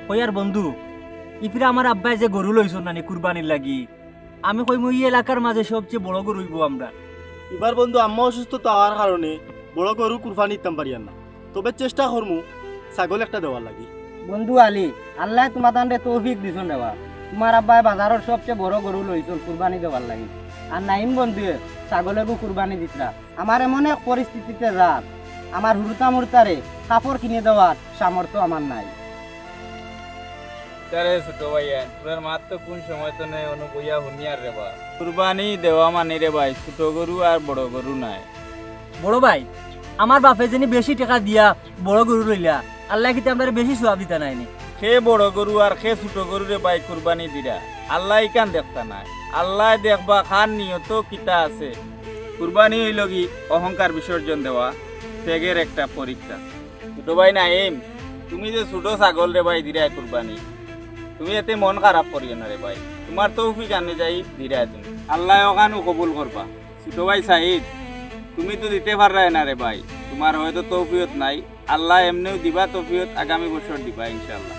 কই আর বন্ধু ইফিরা আমার আব্বাই যে গরু লইছন নানি কুরবানির লাগি আমি কই মই এলাকার মাঝে সবচেয়ে বড় গরু হইব আমরা। এবার বন্ধু আম্মা অসুস্থ হওয়ার কারণে বড় গরু কুরবানি দিতাম পারিয়ান না, তবে চেষ্টা করমু ছাগল একটা দেওয়ার লাগি। বন্ধু আলী, আল্লাহ তোমার তান্ডে তৌফিক দিছন দেওয়া। তোমার আব্বাই বাজারের সবচেয়ে বড় গরু লইছল কুরবানি দেওয়ার লাগি, আর নাইম বন্ধুয়ে ছাগলেরও কুরবানি দিতরা। আমার এমন এক পরিস্থিতিতে রাত, আমার হুরতা মুরতারে কাপড় কিনে দেওয়ার সামর্থ্য আমার নাই। তারে ছোট ভাইয়া তোর মাত তো কোন সময় তো নেই অনুবইয়া হুনিয়ার রে বা কুরবানি দেওয়া মানে রে ভাই ছোট গরু আর বড় গরু নাই। বড় ভাই আমার বাপে যিনি বেশি টাকা দিয়া বড় গরু লইলা আল্লাহ কিন্তু আমরা বেশি সোয়াব দিতা নাইনি। সে বড় গরু আর সে ছোট গরু রে ভাই কুরবানি দিরা আল্লাহ ইকান দেখতা নাই, আল্লাহ দেখবা খান নিয়ত কিতা আছে। কুরবানি হইল কি অহংকার বিসর্জন দেওয়া, ত্যাগের একটা পরীক্ষা। ছোট ভাই না এম তুমি যে ছোট ছাগল রে ভাই দিরা কুরবানি, তুমি এতে মন খারাপ করিও না রে ভাই, তোমার তৌফিক আনে যাই দিরা তুমি, আল্লাহ ওখানো কবুল করবা। ছোট ভাই সাহিদ তুমি তো দিতে পাররাই না রে ভাই, তোমার হয়তো তৌফিয়ত নাই, আল্লাহ এমনিও দিবা তৌফিয়ত, আগামী বছর দিবা ইনশাআল্লাহ।